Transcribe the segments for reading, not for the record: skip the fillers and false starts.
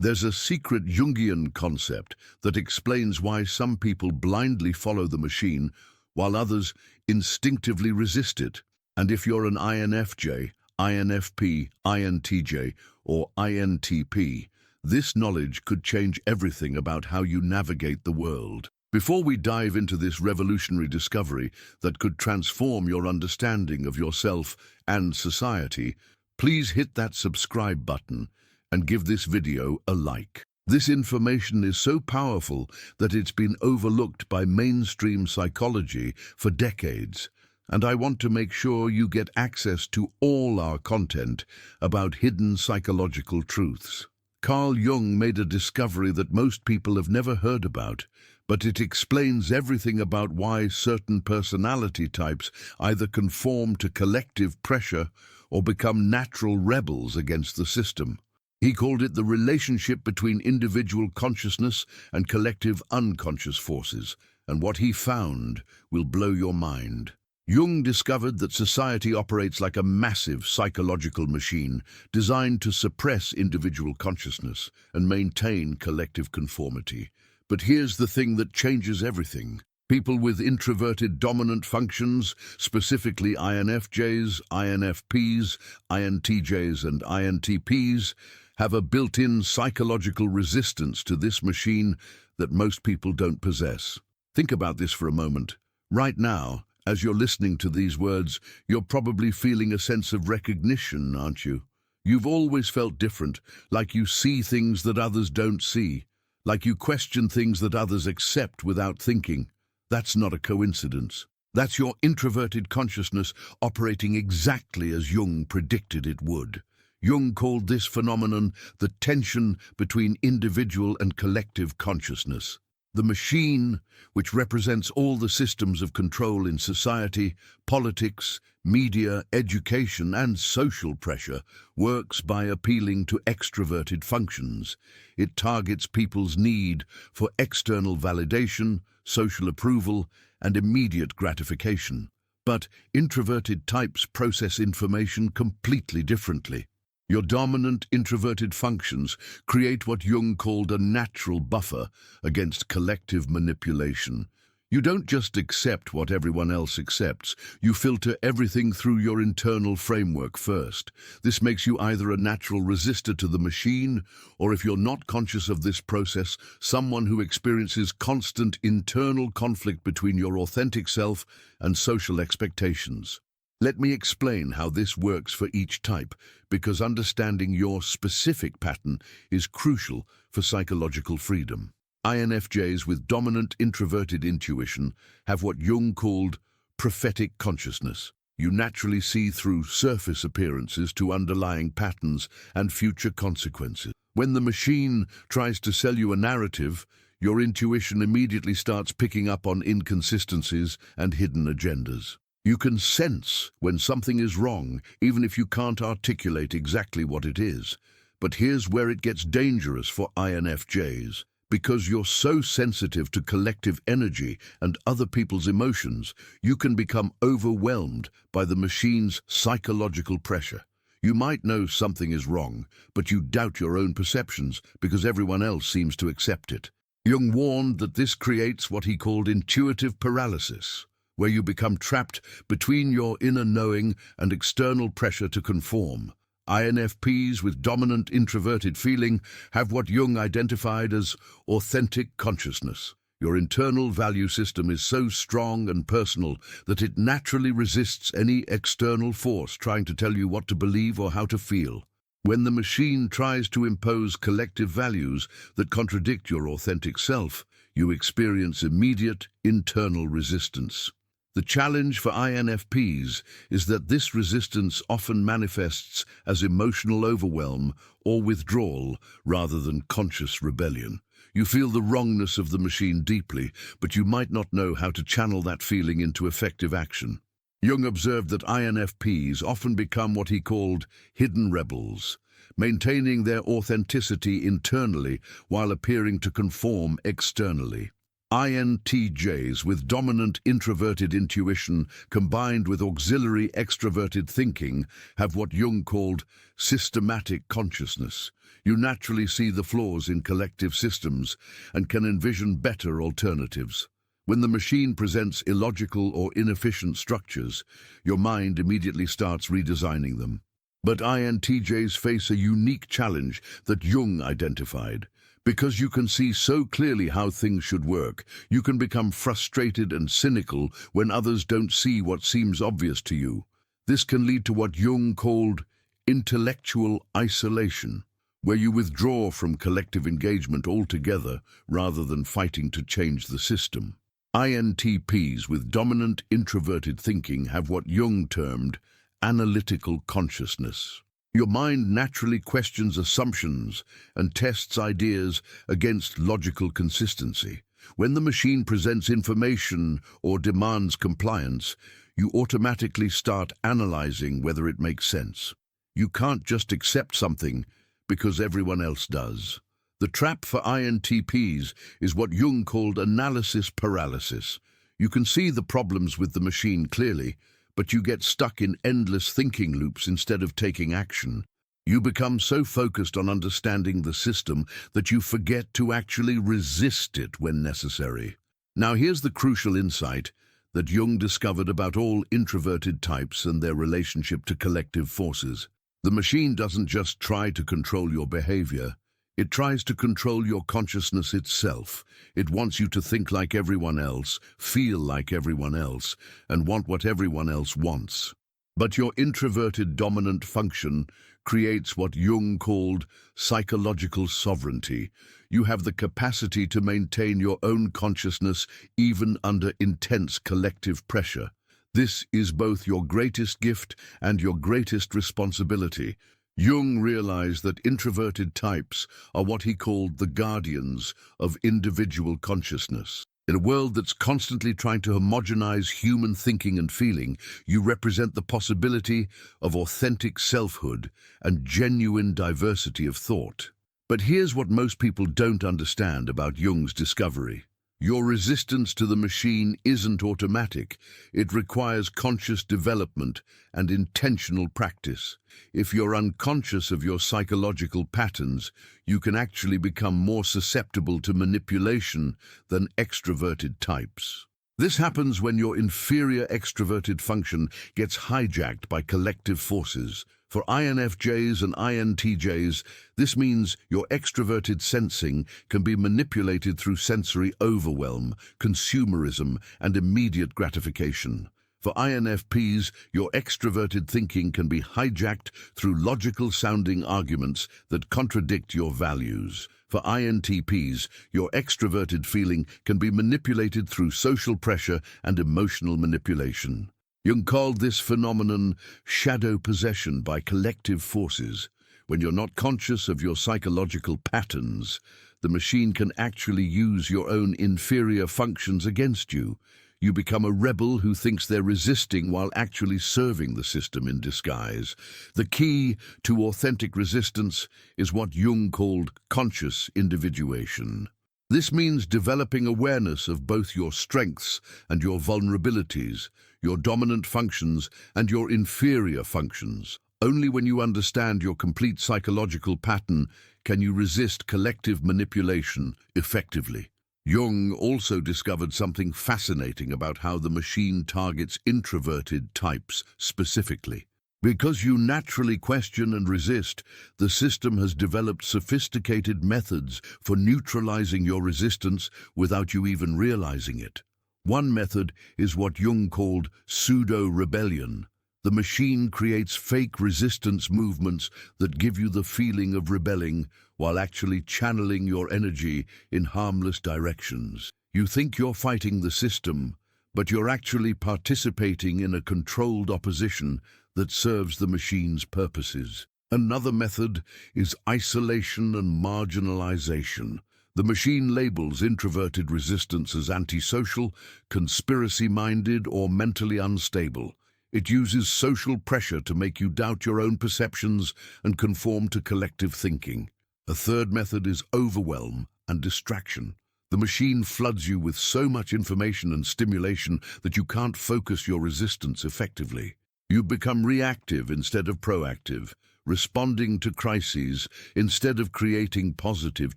There's a secret Jungian concept that explains why some people blindly follow the machine while others instinctively resist it. And if you're an INFJ, INFP, INTJ, or INTP, this knowledge could change everything about how you navigate the world. Before we dive into this revolutionary discovery that could transform your understanding of yourself and society, please hit that subscribe button and give this video a like. This information is so powerful that it's been overlooked by mainstream psychology for decades, and I want to make sure you get access to all our content about hidden psychological truths. Carl Jung made a discovery that most people have never heard about, but it explains everything about why certain personality types either conform to collective pressure or become natural rebels against the system. He called it the relationship between individual consciousness and collective unconscious forces, and what he found will blow your mind. Jung discovered that society operates like a massive psychological machine designed to suppress individual consciousness and maintain collective conformity. But here's the thing that changes everything. People with introverted dominant functions, specifically INFJs, INFPs, INTJs, and INTPs, have a built-in psychological resistance to this machine that most people don't possess. Think about this for a moment. Right now, as you're listening to these words, you're probably feeling a sense of recognition, aren't you? You've always felt different, like you see things that others don't see, like you question things that others accept without thinking. That's not a coincidence. That's your introverted consciousness operating exactly as Jung predicted it would. Jung called this phenomenon the tension between individual and collective consciousness. The machine, which represents all the systems of control in society, politics, media, education, and social pressure, works by appealing to extroverted functions. It targets people's need for external validation, social approval, and immediate gratification. But introverted types process information completely differently. Your dominant introverted functions create what Jung called a natural buffer against collective manipulation. You don't just accept what everyone else accepts, you filter everything through your internal framework first. This makes you either a natural resistor to the machine, or if you're not conscious of this process, someone who experiences constant internal conflict between your authentic self and social expectations. Let me explain how this works for each type, because understanding your specific pattern is crucial for psychological freedom. INFJs with dominant introverted intuition have what Jung called prophetic consciousness. You naturally see through surface appearances to underlying patterns and future consequences. When the machine tries to sell you a narrative, your intuition immediately starts picking up on inconsistencies and hidden agendas. You can sense when something is wrong, even if you can't articulate exactly what it is. But here's where it gets dangerous for INFJs. Because you're so sensitive to collective energy and other people's emotions, you can become overwhelmed by the machine's psychological pressure. You might know something is wrong, but you doubt your own perceptions because everyone else seems to accept it. Jung warned that this creates what he called intuitive paralysis, where you become trapped between your inner knowing and external pressure to conform. INFPs with dominant introverted feeling have what Jung identified as authentic consciousness. Your internal value system is so strong and personal that it naturally resists any external force trying to tell you what to believe or how to feel. When the machine tries to impose collective values that contradict your authentic self, you experience immediate internal resistance. The challenge for INFPs is that this resistance often manifests as emotional overwhelm or withdrawal rather than conscious rebellion. You feel the wrongness of the machine deeply, but you might not know how to channel that feeling into effective action. Jung observed that INFPs often become what he called hidden rebels, maintaining their authenticity internally while appearing to conform externally. INTJs with dominant introverted intuition combined with auxiliary extroverted thinking have what Jung called systematic consciousness. You naturally see the flaws in collective systems and can envision better alternatives. When the machine presents illogical or inefficient structures, your mind immediately starts redesigning them. But INTJs face a unique challenge that Jung identified. Because you can see so clearly how things should work, you can become frustrated and cynical when others don't see what seems obvious to you. This can lead to what Jung called intellectual isolation, where you withdraw from collective engagement altogether rather than fighting to change the system. INTPs with dominant introverted thinking have what Jung termed analytical consciousness. Your mind naturally questions assumptions and tests ideas against logical consistency. When the machine presents information or demands compliance, you automatically start analyzing whether it makes sense. You can't just accept something because everyone else does. The trap for INTPs is what Jung called analysis paralysis. You can see the problems with the machine clearly, but you get stuck in endless thinking loops instead of taking action. You become so focused on understanding the system that you forget to actually resist it when necessary. Now here's the crucial insight that Jung discovered about all introverted types and their relationship to collective forces. The machine doesn't just try to control your behavior, it tries to control your consciousness itself. It wants you to think like everyone else, feel like everyone else, and want what everyone else wants. But your introverted dominant function creates what Jung called psychological sovereignty. You have the capacity to maintain your own consciousness even under intense collective pressure. This is both your greatest gift and your greatest responsibility. Jung realized that introverted types are what he called the guardians of individual consciousness. In a world that's constantly trying to homogenize human thinking and feeling, you represent the possibility of authentic selfhood and genuine diversity of thought. But here's what most people don't understand about Jung's discovery. Your resistance to the machine isn't automatic. It requires conscious development and intentional practice. If you're unconscious of your psychological patterns, you can actually become more susceptible to manipulation than extroverted types. This happens when your inferior extroverted function gets hijacked by collective forces. For INFJs and INTJs, this means your extroverted sensing can be manipulated through sensory overwhelm, consumerism, and immediate gratification. For INFPs, your extroverted thinking can be hijacked through logical-sounding arguments that contradict your values. For INTPs, your extroverted feeling can be manipulated through social pressure and emotional manipulation. Jung called this phenomenon shadow possession by collective forces. When you're not conscious of your psychological patterns, the machine can actually use your own inferior functions against you. You become a rebel who thinks they're resisting while actually serving the system in disguise. The key to authentic resistance is what Jung called conscious individuation. This means developing awareness of both your strengths and your vulnerabilities, your dominant functions and your inferior functions. Only when you understand your complete psychological pattern can you resist collective manipulation effectively. Jung also discovered something fascinating about how the machine targets introverted types specifically. Because you naturally question and resist, the system has developed sophisticated methods for neutralizing your resistance without you even realizing it. One method is what Jung called pseudo-rebellion. The machine creates fake resistance movements that give you the feeling of rebelling while actually channeling your energy in harmless directions. You think you're fighting the system, but you're actually participating in a controlled opposition that serves the machine's purposes. Another method is isolation and marginalization. The machine labels introverted resistance as antisocial, conspiracy-minded, or mentally unstable. It uses social pressure to make you doubt your own perceptions and conform to collective thinking. A third method is overwhelm and distraction. The machine floods you with so much information and stimulation that you can't focus your resistance effectively. You become reactive instead of proactive, responding to crises instead of creating positive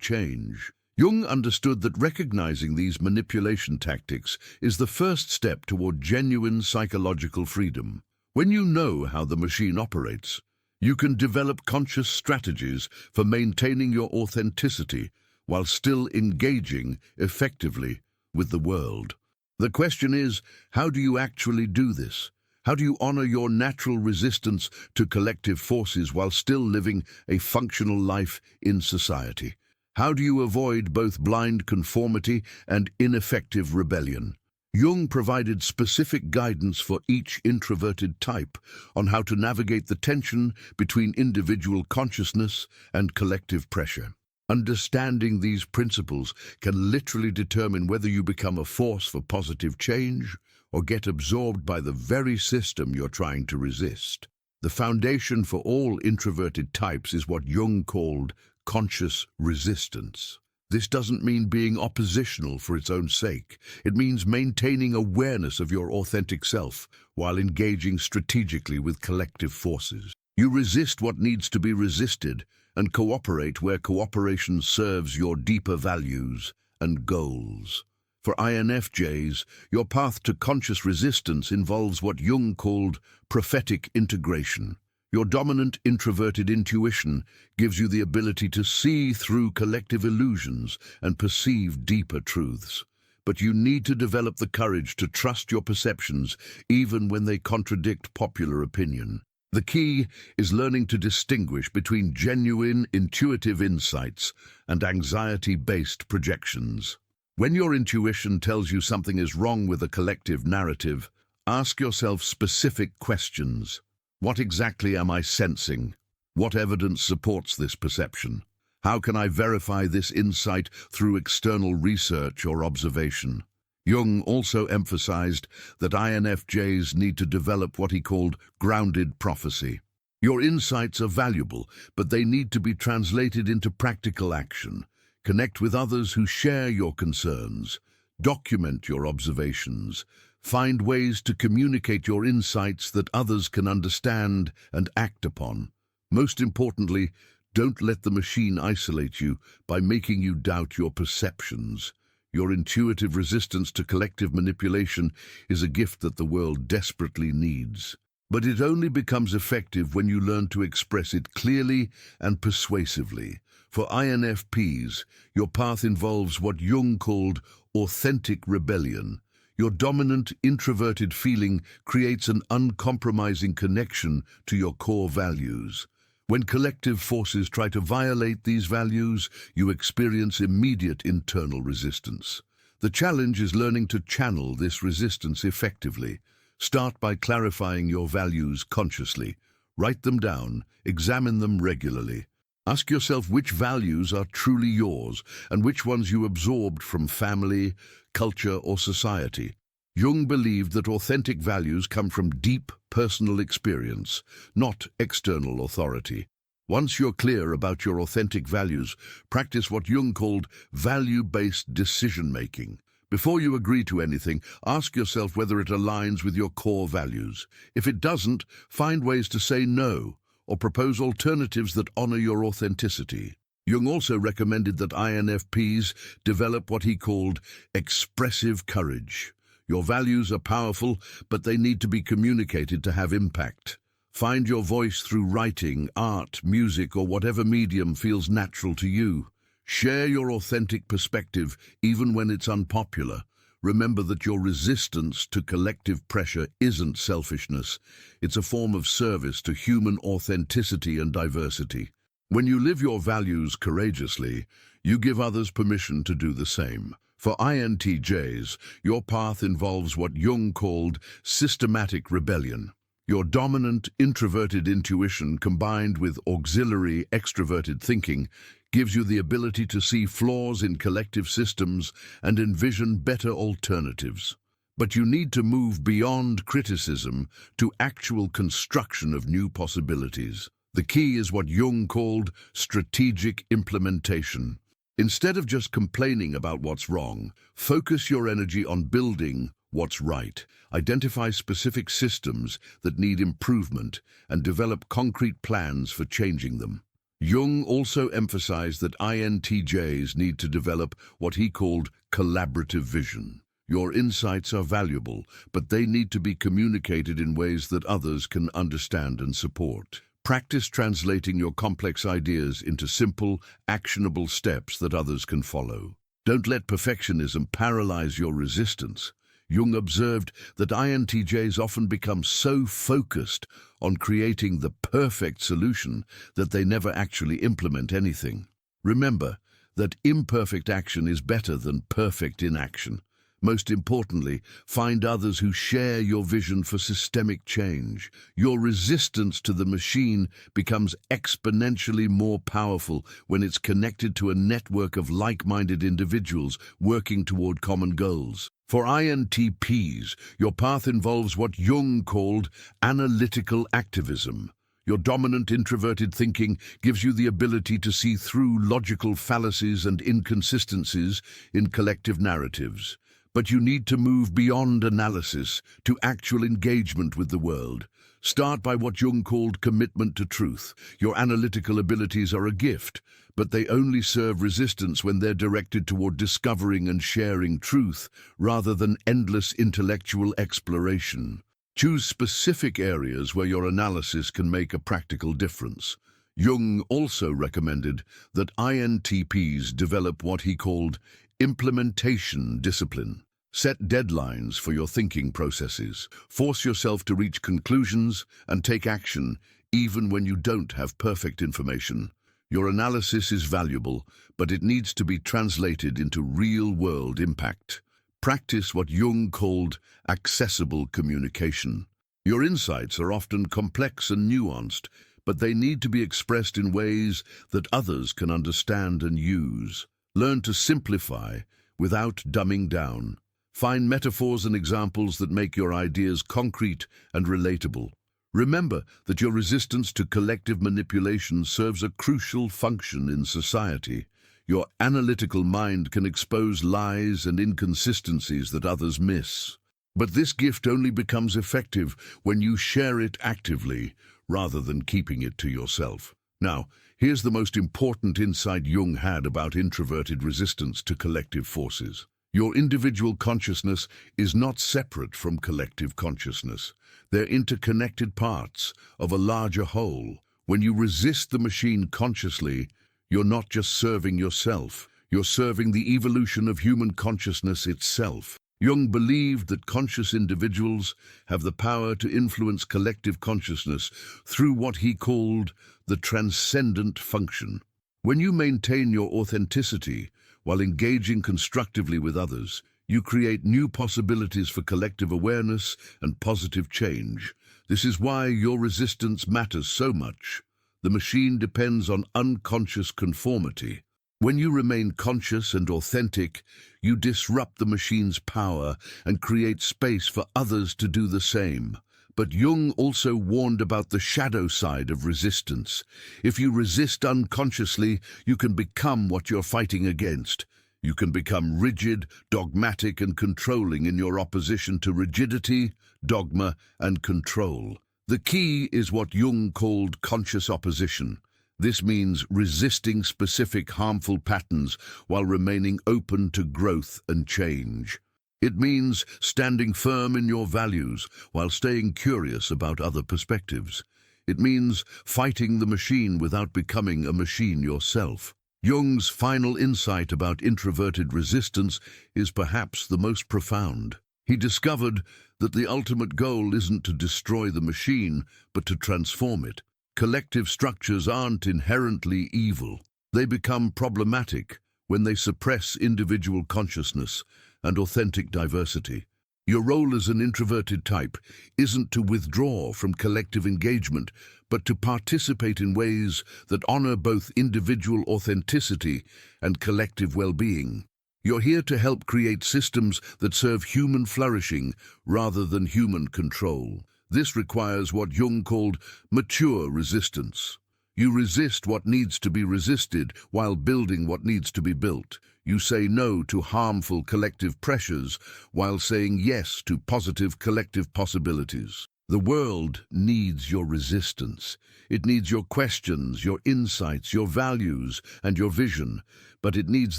change. Jung understood that recognizing these manipulation tactics is the first step toward genuine psychological freedom. When you know how the machine operates, you can develop conscious strategies for maintaining your authenticity while still engaging effectively with the world. The question is, how do you actually do this? How do you honor your natural resistance to collective forces while still living a functional life in society? How do you avoid both blind conformity and ineffective rebellion? Jung provided specific guidance for each introverted type on how to navigate the tension between individual consciousness and collective pressure. Understanding these principles can literally determine whether you become a force for positive change or get absorbed by the very system you're trying to resist. The foundation for all introverted types is what Jung called conscious resistance. This doesn't mean being oppositional for its own sake. It means maintaining awareness of your authentic self while engaging strategically with collective forces. You resist what needs to be resisted and cooperate where cooperation serves your deeper values and goals. For INFJs, your path to conscious resistance involves what Jung called prophetic integration. Your dominant introverted intuition gives you the ability to see through collective illusions and perceive deeper truths. But you need to develop the courage to trust your perceptions even when they contradict popular opinion. The key is learning to distinguish between genuine intuitive insights and anxiety-based projections. When your intuition tells you something is wrong with a collective narrative, ask yourself specific questions. What exactly am I sensing? What evidence supports this perception? How can I verify this insight through external research or observation? Jung also emphasized that INFJs need to develop what he called grounded prophecy. Your insights are valuable, but they need to be translated into practical action. Connect with others who share your concerns. Document your observations. Find ways to communicate your insights that others can understand and act upon. Most importantly, don't let the machine isolate you by making you doubt your perceptions. Your intuitive resistance to collective manipulation is a gift that the world desperately needs. But it only becomes effective when you learn to express it clearly and persuasively. For INFPs, your path involves what Jung called authentic rebellion. Your dominant, introverted feeling creates an uncompromising connection to your core values. When collective forces try to violate these values, you experience immediate internal resistance. The challenge is learning to channel this resistance effectively. Start by clarifying your values consciously. Write them down, examine them regularly. Ask yourself which values are truly yours and which ones you absorbed from family, culture, or society. Jung believed that authentic values come from deep personal experience, not external authority. Once you're clear about your authentic values, practice what Jung called value-based decision-making. Before you agree to anything, ask yourself whether it aligns with your core values. If it doesn't, find ways to say no or propose alternatives that honor your authenticity. Jung also recommended that INFPs develop what he called expressive courage. Your values are powerful, but they need to be communicated to have impact. Find your voice through writing, art, music, or whatever medium feels natural to you. Share your authentic perspective, even when it's unpopular. Remember that your resistance to collective pressure isn't selfishness. It's a form of service to human authenticity and diversity. When you live your values courageously, you give others permission to do the same. For INTJs, your path involves what Jung called systematic rebellion. Your dominant introverted intuition combined with auxiliary extroverted thinking gives you the ability to see flaws in collective systems and envision better alternatives. But you need to move beyond criticism to actual construction of new possibilities. The key is what Jung called strategic implementation. Instead of just complaining about what's wrong, focus your energy on building what's right. Identify specific systems that need improvement and develop concrete plans for changing them. Jung also emphasized that INTJs need to develop what he called collaborative vision. Your insights are valuable, but they need to be communicated in ways that others can understand and support. Practice translating your complex ideas into simple, actionable steps that others can follow. Don't let perfectionism paralyze your resistance. Jung observed that INTJs often become so focused on creating the perfect solution that they never actually implement anything. Remember that imperfect action is better than perfect inaction. Most importantly, find others who share your vision for systemic change. Your resistance to the machine becomes exponentially more powerful when it's connected to a network of like-minded individuals working toward common goals. For INTPs, your path involves what Jung called analytical activism. Your dominant introverted thinking gives you the ability to see through logical fallacies and inconsistencies in collective narratives. But you need to move beyond analysis to actual engagement with the world. Start by what Jung called commitment to truth. Your analytical abilities are a gift, but they only serve resistance when they're directed toward discovering and sharing truth rather than endless intellectual exploration. Choose specific areas where your analysis can make a practical difference. Jung also recommended that INTPs develop what he called implementation discipline. Set deadlines for your thinking processes. Force yourself to reach conclusions and take action even when you don't have perfect information. Your analysis is valuable, but it needs to be translated into real-world impact. Practice what Jung called accessible communication. Your insights are often complex and nuanced, but they need to be expressed in ways that others can understand and use. Learn to simplify without dumbing down. Find metaphors and examples that make your ideas concrete and relatable. Remember that your resistance to collective manipulation serves a crucial function in society. Your analytical mind can expose lies and inconsistencies that others miss. But this gift only becomes effective when you share it actively, rather than keeping it to yourself. Now, here's the most important insight Jung had about introverted resistance to collective forces. Your individual consciousness is not separate from collective consciousness. They're interconnected parts of a larger whole. When you resist the machine consciously, you're not just serving yourself, you're serving the evolution of human consciousness itself. Jung believed that conscious individuals have the power to influence collective consciousness through what he called the transcendent function. When you maintain your authenticity while engaging constructively with others, you create new possibilities for collective awareness and positive change. This is why your resistance matters so much. The machine depends on unconscious conformity. When you remain conscious and authentic, you disrupt the machine's power and create space for others to do the same. But Jung also warned about the shadow side of resistance. If you resist unconsciously, you can become what you're fighting against. You can become rigid, dogmatic, and controlling in your opposition to rigidity, dogma, and control. The key is what Jung called conscious opposition. This means resisting specific harmful patterns while remaining open to growth and change. It means standing firm in your values while staying curious about other perspectives. It means fighting the machine without becoming a machine yourself. Jung's final insight about introverted resistance is perhaps the most profound. He discovered that the ultimate goal isn't to destroy the machine, but to transform it. Collective structures aren't inherently evil. They become problematic when they suppress individual consciousness and authentic diversity. Your role as an introverted type isn't to withdraw from collective engagement, but to participate in ways that honor both individual authenticity and collective well-being. You're here to help create systems that serve human flourishing rather than human control. This requires what Jung called mature resistance. You resist what needs to be resisted while building what needs to be built. You say no to harmful collective pressures while saying yes to positive collective possibilities. The world needs your resistance. It needs your questions, your insights, your values, and your vision, but it needs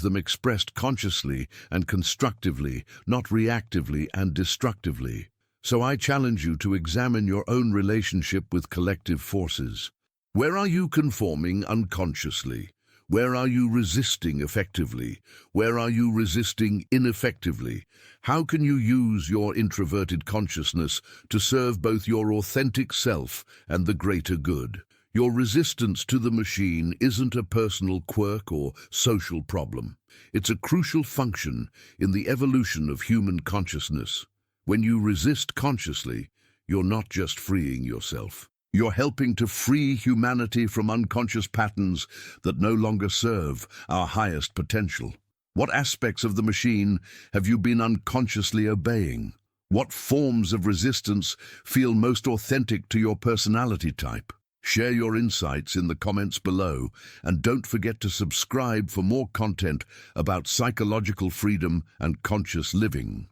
them expressed consciously and constructively, not reactively and destructively. So I challenge you to examine your own relationship with collective forces. Where are you conforming unconsciously? Where are you resisting effectively? Where are you resisting ineffectively? How can you use your introverted consciousness to serve both your authentic self and the greater good? Your resistance to the machine isn't a personal quirk or social problem. It's a crucial function in the evolution of human consciousness. When you resist consciously, you're not just freeing yourself. You're helping to free humanity from unconscious patterns that no longer serve our highest potential. What aspects of the machine have you been unconsciously obeying? What forms of resistance feel most authentic to your personality type? Share your insights in the comments below, and don't forget to subscribe for more content about psychological freedom and conscious living.